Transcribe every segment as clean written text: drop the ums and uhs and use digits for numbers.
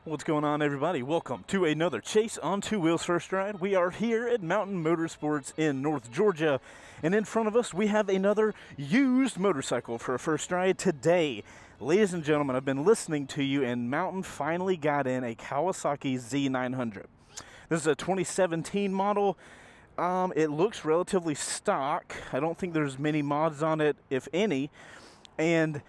What's going on, everybody? Welcome to another Chase on Two Wheels First Ride. We are here at Mountain Motorsports in North Georgia, and in front of us we have another used motorcycle for a first ride today. Ladies and gentlemen, I've been listening to you, and Mountain finally got in a Kawasaki Z900. This is a 2017 model. It looks relatively stock. I don't think there's many mods on it, if any, and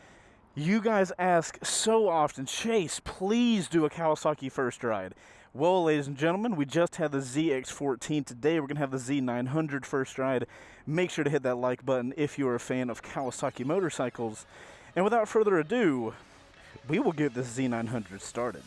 you guys ask so often, Chase, please do a Kawasaki first ride. Well, ladies and gentlemen, we just had the ZX14 today. We're going to have the Z900 first ride. Make sure to hit that like button if you're a fan of Kawasaki motorcycles. And without further ado, we will get this Z900 started.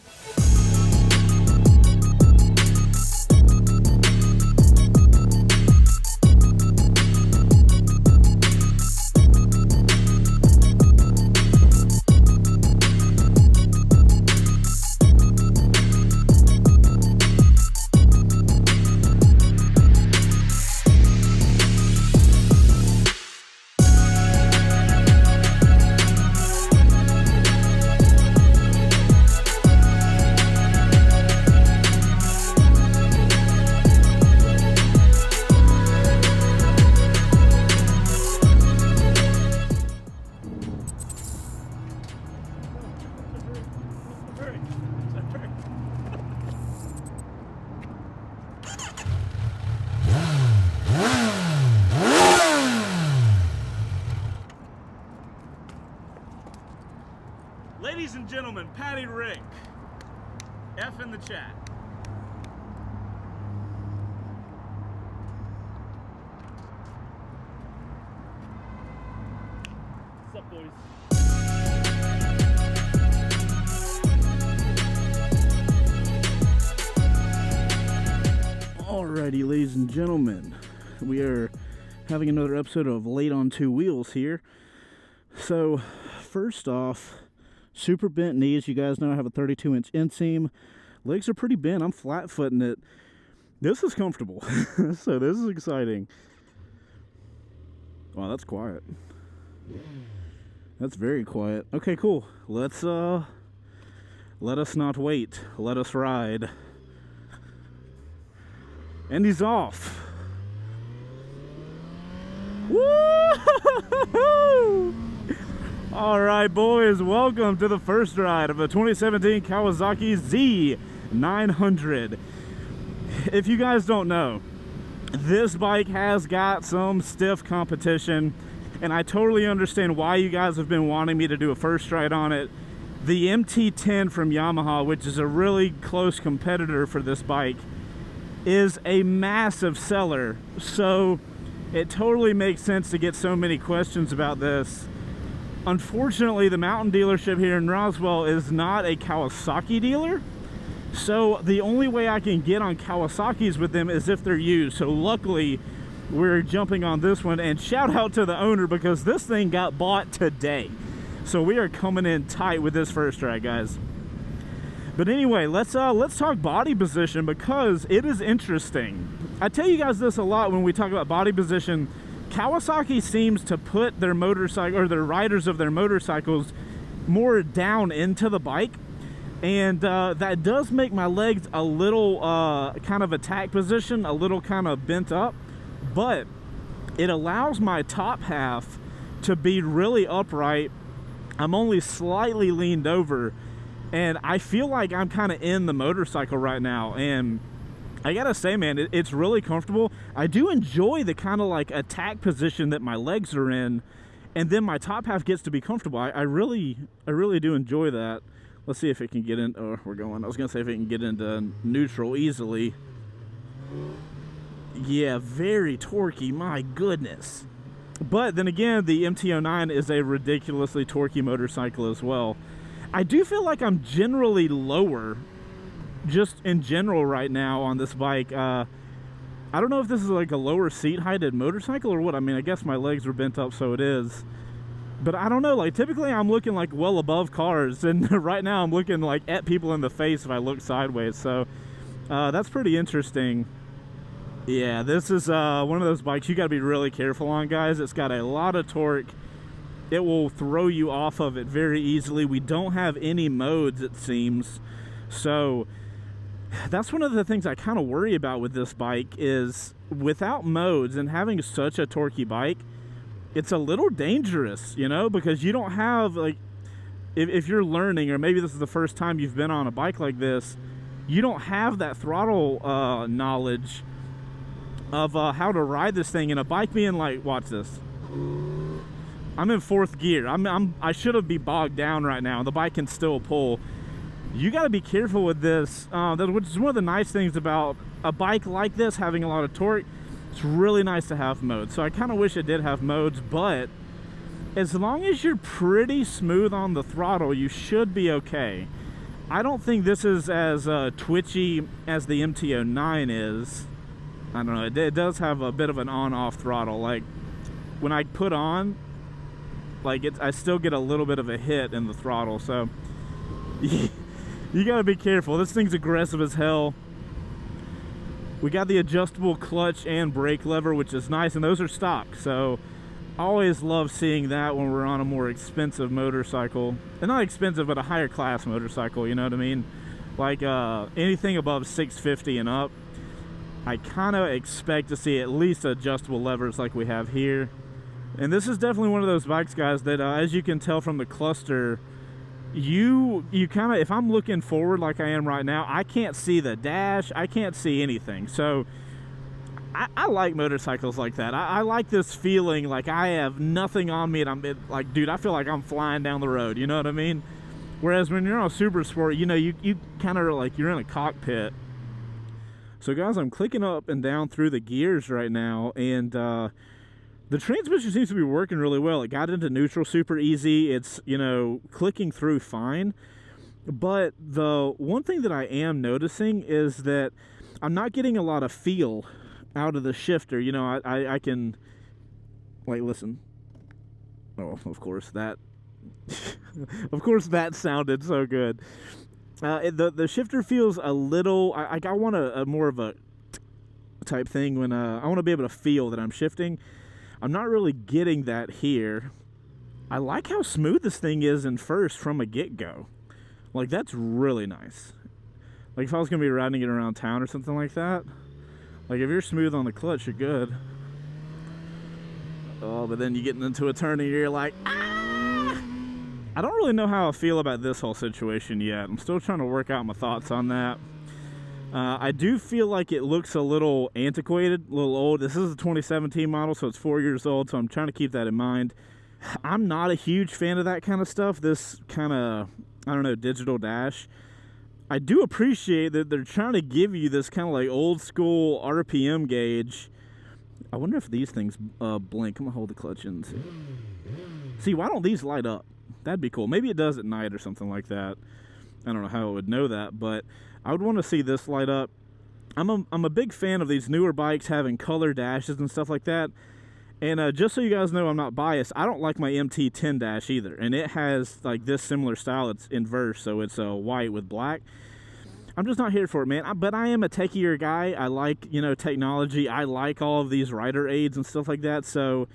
Ladies and gentlemen, Patty Rick, F in the chat. What's up, boys? Alrighty, ladies and gentlemen, we are having another episode of Late on Two Wheels here. So, first off, super bent knees. You guys know I have a 32-inch inseam. Legs are pretty bent. I'm flat-footing it. This is comfortable. So this is exciting. Wow, that's quiet. That's very quiet. Okay, cool. Let us not wait. Let us ride. And he's off. Woo! All right, boys, welcome to the first ride of a 2017 Kawasaki Z900. If you guys don't know, this bike has got some stiff competition, and I totally understand why you guys have been wanting me to do a first ride on it. The MT-10 from Yamaha, which is a really close competitor for this bike, is a massive seller, so it totally makes sense to get so many questions about this. Unfortunately, the Mountain dealership here in Roswell is not a Kawasaki dealer, so the only way I can get on Kawasaki's with them is if they're used. So luckily, we're jumping on this one, and shout out to the owner because this thing got bought today. So we are coming in tight with this first ride, guys. But anyway, let's talk body position because it is interesting. I tell you guys this a lot when we talk about body position. Kawasaki seems to put their motorcycle, or their riders of their motorcycles, more down into the bike, and that does make my legs a little kind of attack position, a little kind of bent up, but it allows my top half to be really upright. I'm only slightly leaned over, and I feel like I'm kind of in the motorcycle right now, and I gotta say, man, it's really comfortable. I do enjoy the kind of like attack position that my legs are in, and then my top half gets to be comfortable. I really do enjoy that. Let's see if it can get in. Oh, we're going. I was gonna say if it can get into neutral easily. Yeah, very torquey. My goodness. But then again, the MT-09 is a ridiculously torquey motorcycle as well. I do feel like I'm generally lower, just in general right now on this bike. I don't know if this is like a lower seat heighted motorcycle or what. I mean, I guess my legs were bent up, so it is. But I don't know, like typically I'm looking like well above cars, and right now I'm looking like at people in the face if I look sideways. So that's pretty interesting. Yeah, this is one of those bikes you got to be really careful on, guys. It's got a lot of torque. It will throw you off of it very easily. We don't have any modes, it seems. So that's one of the things I kind of worry about with this bike is without modes and having such a torquey bike, it's a little dangerous, you know, because you don't have, like, if you're learning, or maybe this is the first time you've been on a bike like this, you don't have that throttle knowledge of how to ride this thing. And a bike being like, watch this, I'm in 4th gear, I should be bogged down right now, and the bike can still pull. You got to be careful with this, which is one of the nice things about a bike like this having a lot of torque. It's really nice to have modes, so I kind of wish it did have modes, but as long as you're pretty smooth on the throttle, you should be okay. I don't think this is as twitchy as the MT-09 is. I don't know, it does have a bit of an on-off throttle. Like, when I put on, like, I still get a little bit of a hit in the throttle, so you gotta be careful. This thing's aggressive as hell. We got the adjustable clutch and brake lever, which is nice, and those are stock, so I always love seeing that when we're on a more expensive motorcycle. And not expensive, but a higher class motorcycle, you know what I mean? Like anything above $650 and up, I kind of expect to see at least adjustable levers like we have here. And this is definitely one of those bikes, guys, that as you can tell from the cluster, you kind of, if I'm looking forward like I am right now, I can't see the dash, I can't see anything. So I like motorcycles like that. I like this feeling like I have nothing on me, and like, dude, I feel like I'm flying down the road, you know what I mean? Whereas when you're on a super sport, you know, you kind of like you're in a cockpit. So guys, I'm clicking up and down through the gears right now, and the transmission seems to be working really well. It got into neutral super easy. It's, you know, clicking through fine. But the one thing that I am noticing is that I'm not getting a lot of feel out of the shifter. You know, I can, like, listen. Oh, of course that of course that sounded so good. The shifter feels a little, I want a more of a type thing when I want to be able to feel that I'm shifting. I'm not really getting that here. I like how smooth this thing is in first from a get-go. Like, that's really nice. Like, if I was going to be riding it around town or something like that, like, if you're smooth on the clutch, you're good. Oh, but then you get into a turn and you're like, ah! I don't really know how I feel about this whole situation yet. I'm still trying to work out my thoughts on that. I do feel like it looks a little antiquated, a little old. This is a 2017 model, so it's 4 years old, so I'm trying to keep that in mind. I'm not a huge fan of that kind of stuff, this kind of, I don't know, digital dash. I do appreciate that they're trying to give you this kind of like old school RPM gauge. I wonder if these things blink. I'm gonna hold the clutch in and see. See, why don't these light up? That'd be cool. Maybe it does at night or something like that. I don't know how it would know that, but I would want to see this light up. I'm a big fan of these newer bikes having color dashes and stuff like that. And just so you guys know, I'm not biased, I don't like my MT-10 dash either. And it has like this similar style. It's inverse, so it's white with black. I'm just not here for it, man. But I am a techier guy. I like, you know, technology. I like all of these rider aids and stuff like that. So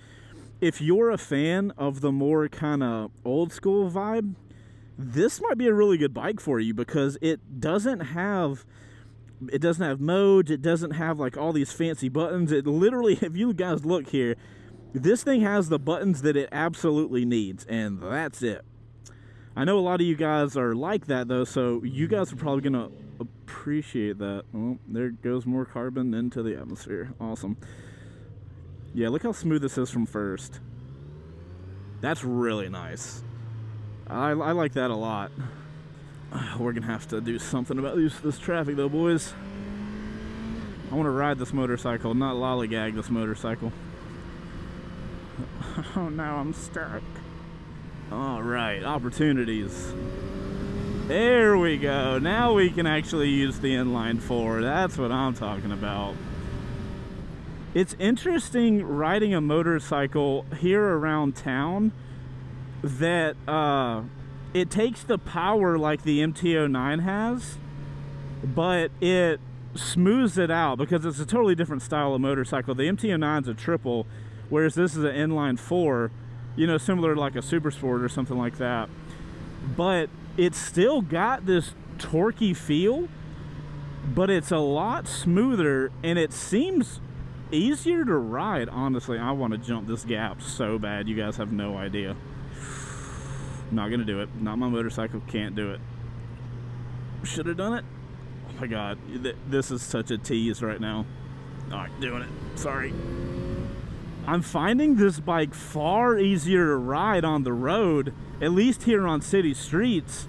if you're a fan of the more kind of old school vibe, this might be a really good bike for you, because it doesn't have modes. It doesn't have like all these fancy buttons. It literally, if you guys look here, this thing has the buttons that it absolutely needs, and that's it. I know a lot of you guys are like that though, so you guys are probably gonna appreciate that. Oh, there goes more carbon into the atmosphere. Awesome. Yeah, look how smooth this is from first. That's really nice. I like that a lot. We're gonna have to do something about this traffic though, boys. I want to ride this motorcycle, not lollygag this motorcycle. Oh, now I'm stuck. All right, opportunities. There we go. Now we can actually use the inline four. That's what I'm talking about. It's interesting riding a motorcycle here around town that it takes the power like the MT-09 has, but it smooths it out because it's a totally different style of motorcycle. The MT-09 is a triple, whereas this is an inline four, you know, similar to like a super sport or something like that. But it's still got this torquey feel, but it's a lot smoother, and it seems easier to ride. Honestly, I want to jump this gap so bad. You guys have no idea. Not gonna do it. Not my motorcycle. Can't do it. Should have done it. Oh my god, this is such a tease right now. Not doing it. Sorry. I'm finding this bike far easier to ride on the road, at least here on city streets,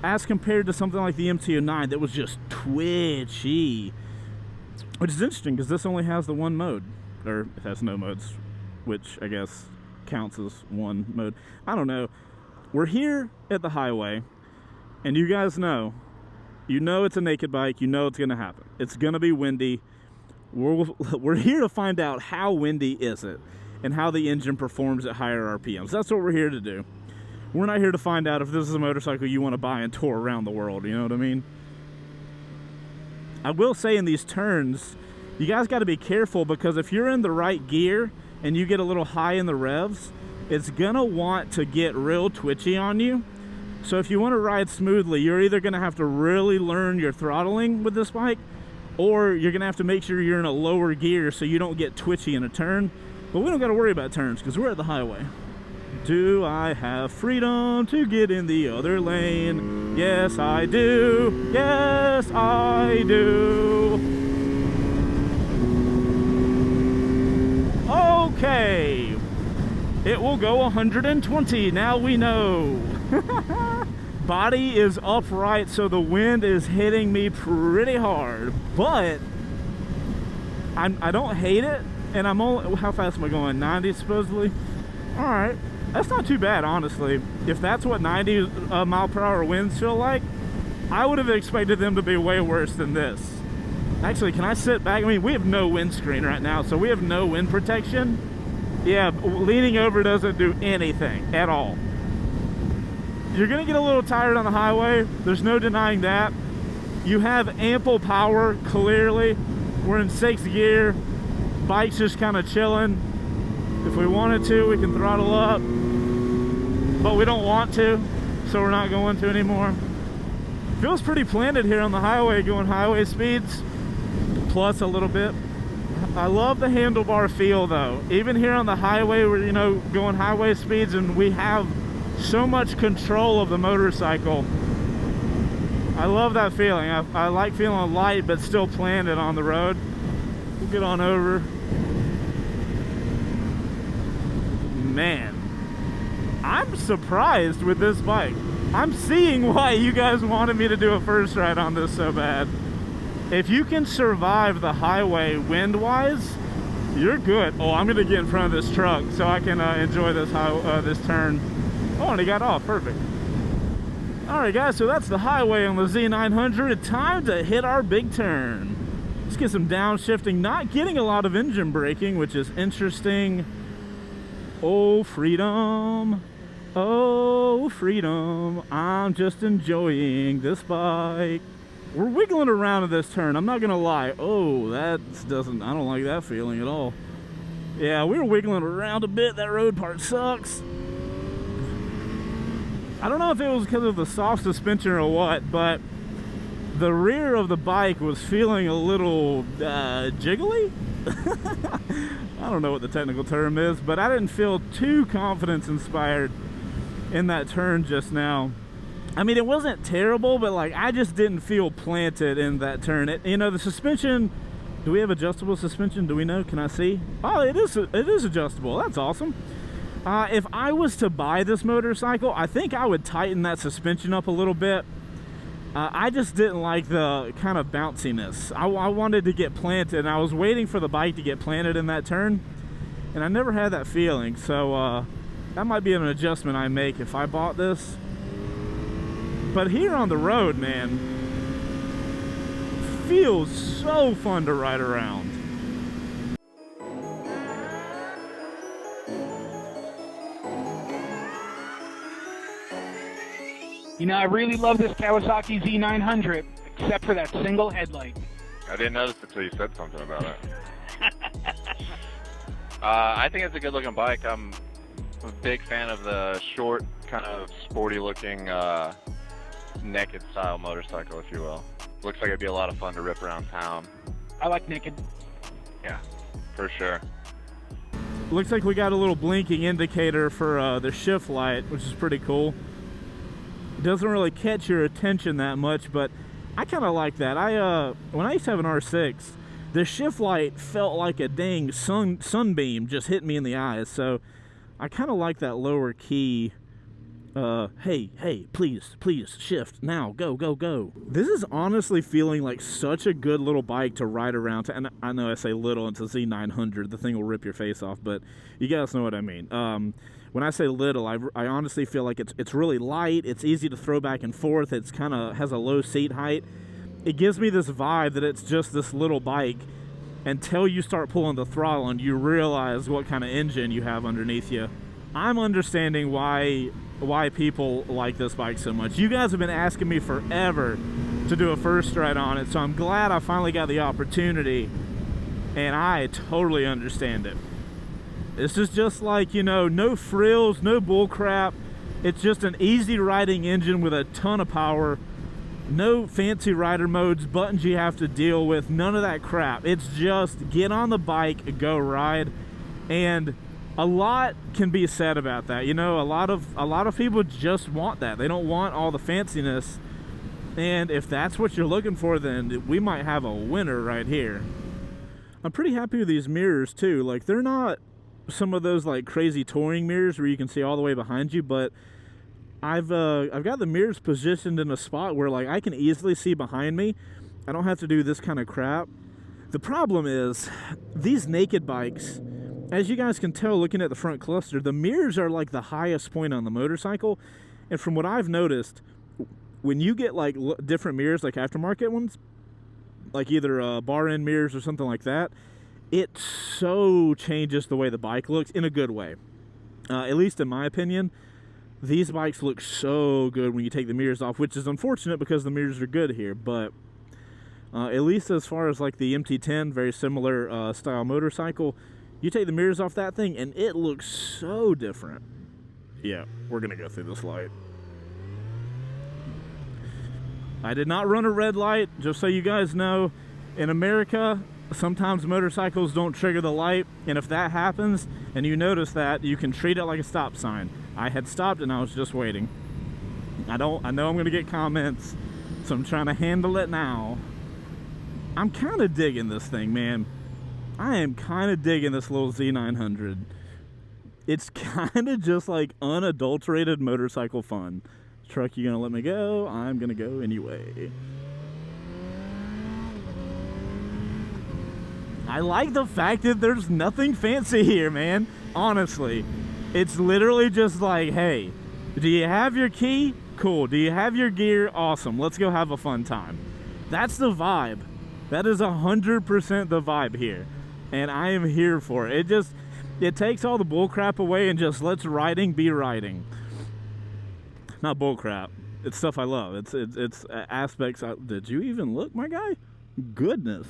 as compared to something like the MT-09 that was just twitchy. Which is interesting because this only has the one mode, or it has no modes, which I guess counts as one mode. I don't know. We're here at the highway, and you guys know, it's a naked bike. You know it's going to happen. It's going to be windy. We're here to find out how windy is it and how the engine performs at higher RPMs. That's what we're here to do. We're not here to find out if this is a motorcycle you want to buy and tour around the world. You know what I mean? I will say in these turns, you guys got to be careful, because if you're in the right gear and you get a little high in the revs, it's going to want to get real twitchy on you. So if you want to ride smoothly, you're either going to have to really learn your throttling with this bike, or you're going to have to make sure you're in a lower gear so you don't get twitchy in a turn. But we don't got to worry about turns because we're at the highway. Do I have freedom to get in the other lane? Yes, I do. Yes, I do. Okay. It will go 120. Now we know. Body is upright, so the wind is hitting me pretty hard, but I don't hate it, and I'm only, how fast am I going? 90 supposedly? All right, that's not too bad, honestly. If that's what 90 mile per hour winds feel like, I would have expected them to be way worse than this. Actually, can I sit back? I mean, we have no windscreen right now, so we have no wind protection. Yeah, leaning over doesn't do anything at all. You're gonna get a little tired on the highway. There's no denying that. You have ample power, clearly. We're in 6th gear. Bike's just kind of chilling. If we wanted to, we can throttle up, but we don't want to, so we're not going to anymore. Feels pretty planted here on the highway, going highway speeds, plus a little bit. I love the handlebar feel though. Even here on the highway, we're, going highway speeds, and we have so much control of the motorcycle. I love that feeling. I like feeling light but still planted on the road. We'll get on over. Man, I'm surprised with this bike. I'm seeing why you guys wanted me to do a first ride on this so bad. If you can survive the highway wind-wise, you're good. Oh, I'm gonna get in front of this truck so I can enjoy this this turn. Oh, and he got off. Perfect. All right, guys, so that's the highway on the Z900. Time to hit our big turn. Let's get some downshifting. Not getting a lot of engine braking, which is interesting. Oh, freedom. Oh, freedom. I'm just enjoying this bike. We're wiggling around in this turn. I'm not going to lie. Oh, I don't like that feeling at all. Yeah, we were wiggling around a bit. That road part sucks. I don't know if it was because of the soft suspension or what, but the rear of the bike was feeling a little jiggly. I don't know what the technical term is, but I didn't feel too confidence inspired in that turn just now. I mean, it wasn't terrible, but like I just didn't feel planted in that turn. The suspension, do we have adjustable suspension? Do we know? Can I see? Oh, it is adjustable. That's awesome. If I was to buy this motorcycle, I think I would tighten that suspension up a little bit. I just didn't like the kind of bounciness. I wanted to get planted, and I was waiting for the bike to get planted in that turn, and I never had that feeling. So that might be an adjustment I make if I bought this. But here on the road, man, feels so fun to ride around. I really love this Kawasaki Z900, except for that single headlight. I didn't notice it until you said something about it. I think it's a good-looking bike. I'm a big fan of the short, kind of sporty-looking naked style motorcycle, if you will. Looks like it'd be a lot of fun to rip around town. I like naked. Yeah, for sure. Looks like we got a little blinking indicator for the shift light, which is pretty cool. It doesn't really catch your attention that much, but I kind of like that. When I used to have an R6, the shift light felt like a dang sunbeam just hit me in the eyes. So I kind of like that lower key. Hey, please, shift now, go. This is honestly feeling like such a good little bike to ride around to, and I know I say little, it's a Z900, the thing will rip your face off, but you guys know what I mean. When I say little, I honestly feel like it's really light, it's easy to throw back and forth, it's kind of has a low seat height. It gives me this vibe that it's just this little bike until you start pulling the throttle and you realize what kind of engine you have underneath you. I'm understanding why people like this bike so much. You guys have been asking me forever to do a first ride on it, so I'm glad I finally got the opportunity, and I totally understand it. This is just like, you know, no frills, no bull crap. It's just an easy riding engine with a ton of power. No fancy rider modes, buttons you have to deal with, none of that crap. It's just get on the bike, go ride, and a lot can be said about that. You know, a lot of people just want that. They don't want all the fanciness, and if that's what you're looking for, then we might have a winner right here. I'm pretty happy with these mirrors too. Like, they're not some of those like crazy touring mirrors where you can see all the way behind you, but I've got the mirrors positioned in a spot where like I can easily see behind me. I don't have to do this kind of crap. The problem is these naked bikes, as you guys can tell looking at the front cluster, the mirrors are like the highest point on the motorcycle. And from what I've noticed, when you get like different mirrors, like aftermarket ones, like either bar end mirrors or something like that, it so changes the way the bike looks in a good way. At least in my opinion, these bikes look so good when you take the mirrors off, which is unfortunate because the mirrors are good here, but at least as far as like the MT-10, very similar style motorcycle, you take the mirrors off that thing and it looks so different. Yeah, we're gonna go through this light. I did not run a red light, just so you guys know. In America, sometimes motorcycles don't trigger the light, and if that happens and you notice that, you can treat it like a stop sign. I had stopped and I was just waiting. I know I'm gonna get comments, so I'm trying to handle it now. I'm kind of digging this thing, man. I am kind of digging this little Z900. It's kind of just like unadulterated motorcycle fun. Truck, you gonna let me go? I'm gonna go anyway. I like the fact that there's nothing fancy here, man. Honestly, it's literally just like, hey, do you have your key? Cool. Do you have your gear? Awesome. Let's go have a fun time. That's the vibe. That is 100% the vibe here, and I am here for it. It takes all the bull crap away and just lets riding be riding. Not bull crap. It's stuff I love. It's aspects. Did you even look, my guy? Goodness.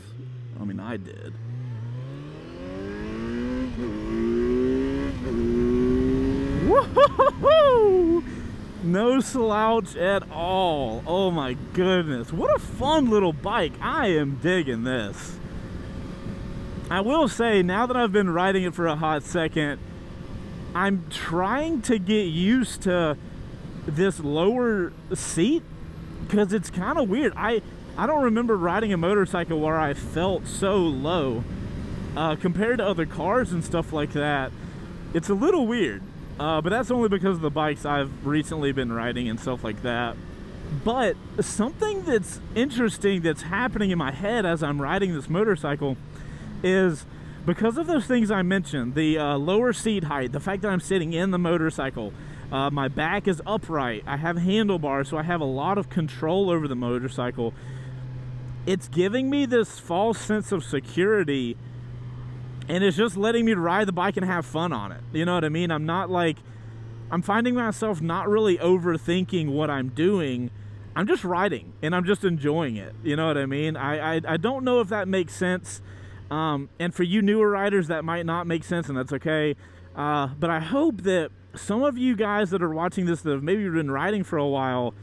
I mean, I did. Woo-hoo-hoo-hoo! No slouch at all. Oh my goodness. What a fun little bike. I am digging this. I will say, now that I've been riding it for a hot second, I'm trying to get used to this lower seat because it's kind of weird. I don't remember riding a motorcycle where I felt so low compared to other cars and stuff like that. It's a little weird, but that's only because of the bikes I've recently been riding and stuff like that. But something that's interesting that's happening in my head as I'm riding this motorcycle is because of those things I mentioned, the lower seat height, the fact that I'm sitting in the motorcycle, my back is upright, I have handlebars, so I have a lot of control over the motorcycle. It's giving me this false sense of security, and it's just letting me ride the bike and have fun on it. You know what I mean? I'm finding myself not really overthinking what I'm doing. I'm just riding, and I'm just enjoying it. You know what I mean? I don't know if that makes sense. And for you newer riders, that might not make sense, and that's okay. But I hope that some of you guys that are watching this that have maybe been riding for a while,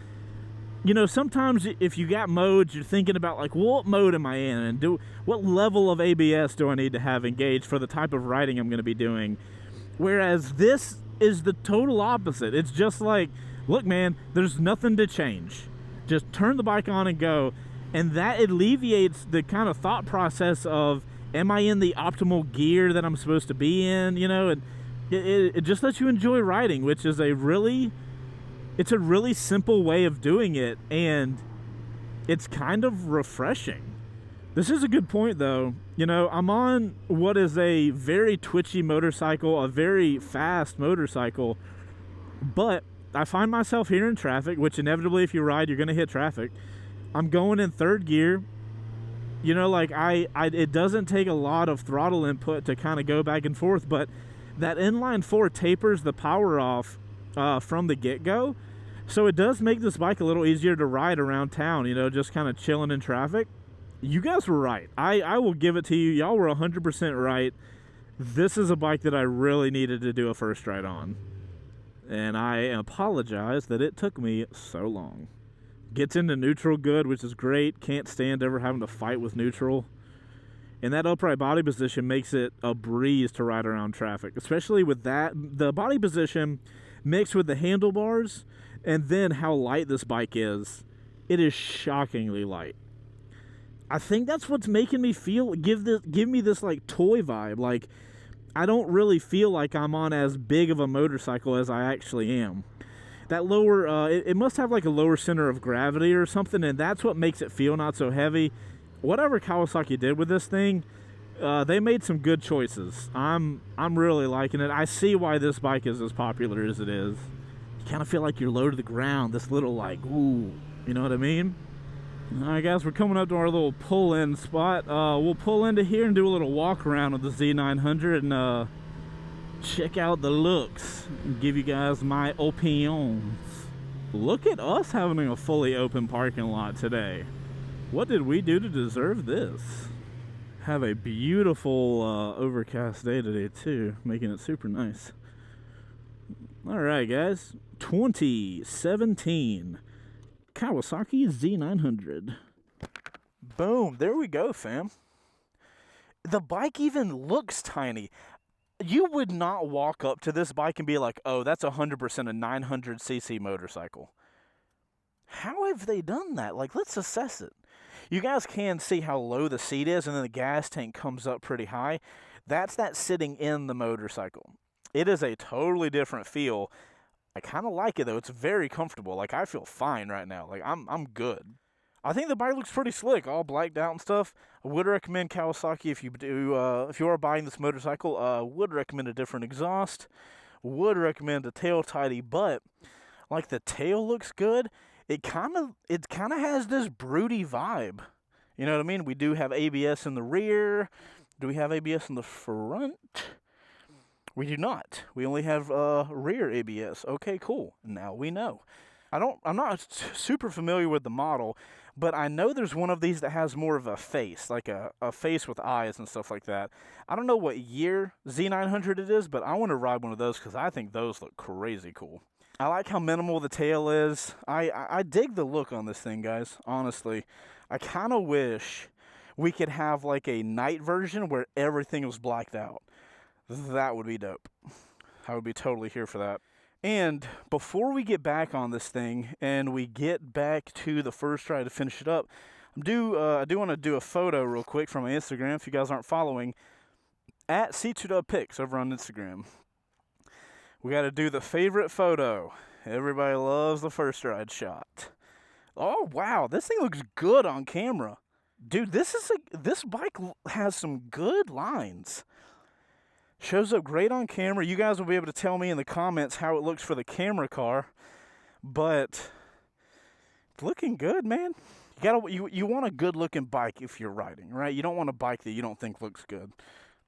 you know, sometimes if you got modes, you're thinking about like, what mode am I in, and what level of ABS do I need to have engaged for the type of riding I'm going to be doing. Whereas this is the total opposite. It's just like, look, man, there's nothing to change. Just turn the bike on and go. And that alleviates the kind of thought process of, am I in the optimal gear that I'm supposed to be in? You know, and it just lets you enjoy riding, which is it's a really simple way of doing it, and it's kind of refreshing. This is a good point, though. You know, I'm on what is a very twitchy motorcycle, a very fast motorcycle, but I find myself here in traffic, which inevitably if you ride, you're going to hit traffic. I'm going in third gear. You know, like it doesn't take a lot of throttle input to kind of go back and forth, but that inline four tapers the power off from the get-go. So it does make this bike a little easier to ride around town, you know, just kind of chilling in traffic. You guys were right. I will give it to you. Y'all were 100% right. This is a bike that I really needed to do a first ride on. And I apologize that it took me so long. Gets into neutral good, which is great. Can't stand ever having to fight with neutral. And that upright body position makes it a breeze to ride around traffic. Especially with that, the body position mixed with the handlebars, and then how light this bike is. It is shockingly light. I think that's what's making me give me this like toy vibe. Like, I don't really feel like I'm on as big of a motorcycle as I actually am. That lower, it must have like a lower center of gravity or something, and that's what makes it feel not so heavy. Whatever Kawasaki did with this thing, they made some good choices. I'm really liking it. I see why this bike is as popular as it is. You kind of feel like you're low to the ground. This little like, ooh, you know what I mean? All right, guys, we're coming up to our little pull-in spot. We'll pull into here and do a little walk around with the Z900 and check out the looks and give you guys my opinions. Look at us having a fully open parking lot today. What did we do to deserve this? Have a beautiful overcast day today too, making it super nice. All right, guys, 2017 Kawasaki Z900. Boom, there we go, fam. The bike even looks tiny. You would not walk up to this bike and be like, oh, that's 100% a 900cc motorcycle. How have they done that? Like, let's assess it. You guys can see how low the seat is, and then the gas tank comes up pretty high. That's that sitting in the motorcycle. It is a totally different feel. I kind of like it, though. It's very comfortable. Like, I feel fine right now. Like, I'm good. I think the bike looks pretty slick, all blacked out and stuff. I would recommend Kawasaki if you are buying this motorcycle. Would recommend a different exhaust. Would recommend a tail tidy, but like the tail looks good. It kind of has this broody vibe. You know what I mean? We do have ABS in the rear. Do we have ABS in the front? We do not. We only have rear ABS. Okay, cool. Now we know. I'm not super familiar with the model, but I know there's one of these that has more of a face, like a face with eyes and stuff like that. I don't know what year Z900 it is, but I want to ride one of those because I think those look crazy cool. I like how minimal the tail is. I dig the look on this thing, guys, honestly. I kind of wish we could have like a night version where everything was blacked out. That would be dope. I would be totally here for that. And before we get back on this thing and we get back to the first try to finish it up, I do want to do a photo real quick from my Instagram. If you guys aren't following, at C2dubpics over on Instagram. We got to do the favorite photo. Everybody loves the first ride shot. Oh, wow. This thing looks good on camera. Dude, this bike has some good lines. Shows up great on camera. You guys will be able to tell me in the comments how it looks for the camera car. But it's looking good, man. You want a good looking bike if you're riding, right? You don't want a bike that you don't think looks good.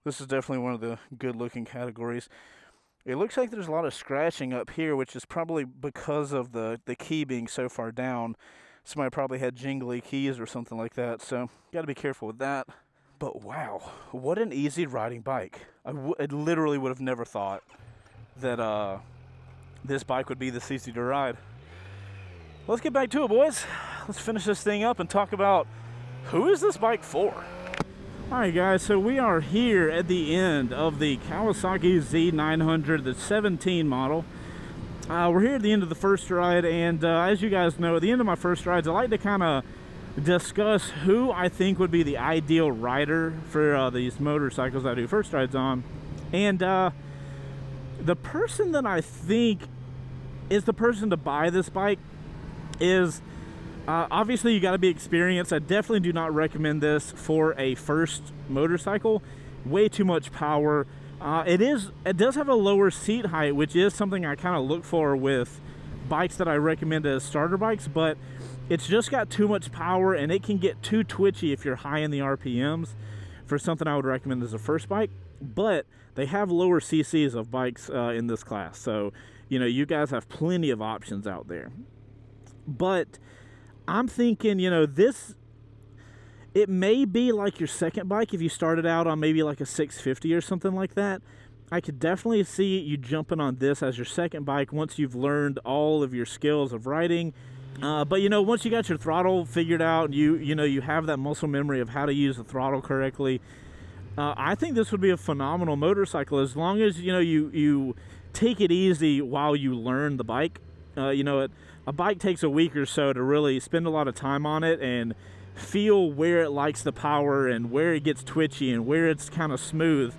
This is definitely one of the good looking categories. It looks like there's a lot of scratching up here, which is probably because of the key being so far down. Somebody probably had jingly keys or something like that, so got to be careful with that. But wow, what an easy riding bike. I literally would have never thought that this bike would be this easy to ride. Let's get back to it, boys. Let's finish this thing up and talk about who is this bike for. All right, guys, so we are here at the end of the Kawasaki Z900, the 17 model. We're here at the end of the first ride, and as you guys know, at the end of my first rides, I like to kind of discuss who I think would be the ideal rider for these motorcycles I do first rides on. And the person that I think is the person to buy this bike is obviously you got to be experienced. I definitely do not recommend this for a first motorcycle. Way too much power. It does have a lower seat height, which is something I kind of look for with bikes that I recommend as starter bikes, but it's just got too much power and it can get too twitchy if you're high in the RPMs for something I would recommend as a first bike. But they have lower CCs of bikes in this class, so you know, you guys have plenty of options out there. But I'm thinking, you know, it may be like your second bike if you started out on maybe like a 650 or something like that. I could definitely see you jumping on this as your second bike once you've learned all of your skills of riding. But you know, once you got your throttle figured out, you know, you have that muscle memory of how to use the throttle correctly. I think this would be a phenomenal motorcycle as long as, you know, you take it easy while you learn the bike. You know, a bike takes a week or so to really spend a lot of time on it and feel where it likes the power and where it gets twitchy and where it's kind of smooth.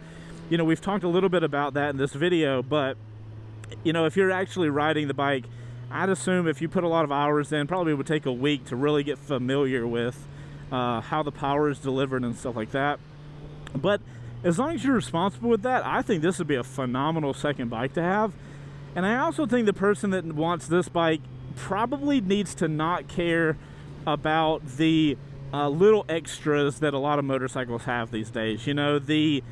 You know, we've talked a little bit about that in this video, but you know, if you're actually riding the bike, I'd assume if you put a lot of hours in, probably would take a week to really get familiar with how the power is delivered and stuff like that. But as long as you're responsible with that, I think this would be a phenomenal second bike to have. And I also think the person that wants this bike probably needs to not care about the little extras that a lot of motorcycles have these days. You know, the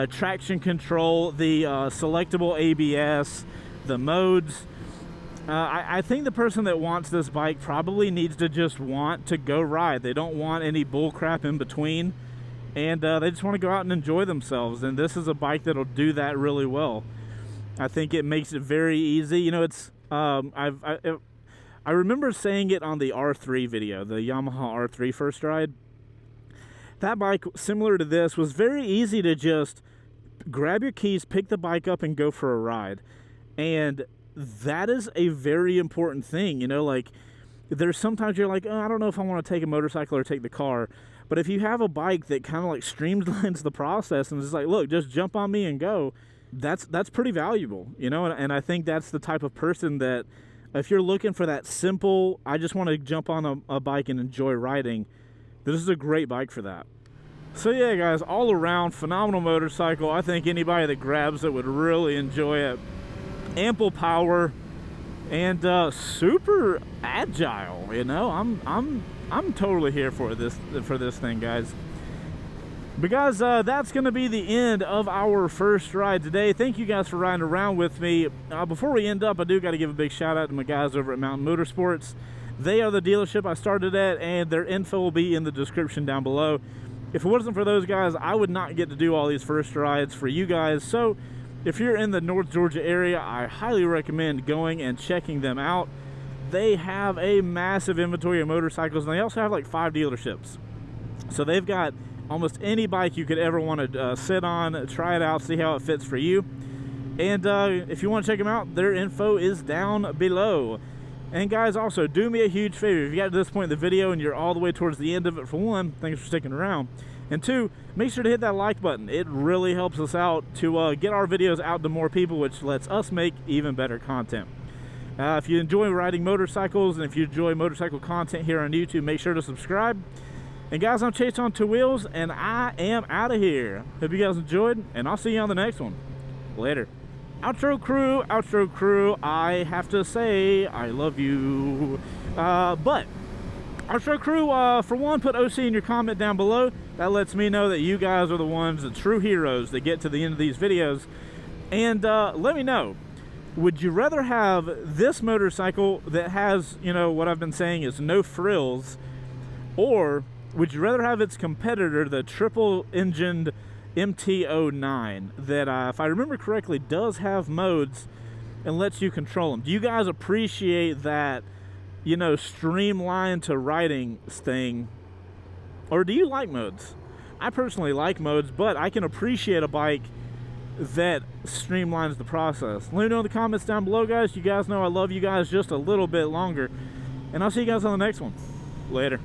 traction control, the selectable ABS, the modes. I think the person that wants this bike probably needs to just want to go ride. They don't want any bull crap in between, and they just want to go out and enjoy themselves. And this is a bike that'll do that really well. I think it makes it very easy. You know, it's I remember saying it on the R3 video, the Yamaha R3 first ride. That bike, similar to this, was very easy to just grab your keys, pick the bike up, and go for a ride. And that is a very important thing. You know, like, there's sometimes you're like, oh, I don't know if I want to take a motorcycle or take the car. But if you have a bike that kind of like streamlines the process and is like, look, just jump on me and go, that's pretty valuable, you know. And I think that's the type of person that, if you're looking for that simple, I just want to jump on a bike and enjoy riding, this is a great bike for that. So yeah, guys, all around phenomenal motorcycle. I think anybody that grabs it would really enjoy it. Ample power and super agile. You know, I'm totally here for this thing, guys. But guys, that's going to be the end of our first ride today. Thank you guys for riding around with me. Before we end up, I do got to give a big shout out to my guys over at Mountain Motorsports. They are the dealership I started at, and their info will be in the description down below. If it wasn't for those guys, I would not get to do all these first rides for you guys. So if you're in the North Georgia area, I highly recommend going and checking them out. They have a massive inventory of motorcycles, and they also have like 5 dealerships. So they've got almost any bike you could ever want to sit on, try it out, see how it fits for you. And if you want to check them out, their info is down below. And guys, also do me a huge favor. If you got to this point in the video and you're all the way towards the end of it, for one, thanks for sticking around. And two, make sure to hit that like button. It really helps us out to get our videos out to more people, which lets us make even better content. If you enjoy riding motorcycles and if you enjoy motorcycle content here on YouTube, make sure to subscribe. And guys, I'm Chaseontwowheels, and I am out of here. Hope you guys enjoyed, and I'll see you on the next one. Later. Outro crew, I have to say I love you. But outro crew, for one, put OC in your comment down below. That lets me know that you guys are the ones, the true heroes that get to the end of these videos. And let me know, would you rather have this motorcycle that has, you know, what I've been saying is no frills, or would you rather have its competitor, the triple-engined MT-09, that, if I remember correctly, does have modes and lets you control them? Do you guys appreciate that you know, streamlined to riding thing? Or do you like modes? I personally like modes, but I can appreciate a bike that streamlines the process. Let me know in the comments down below, guys. You guys know I love you guys just a little bit longer. And I'll see you guys on the next one. Later.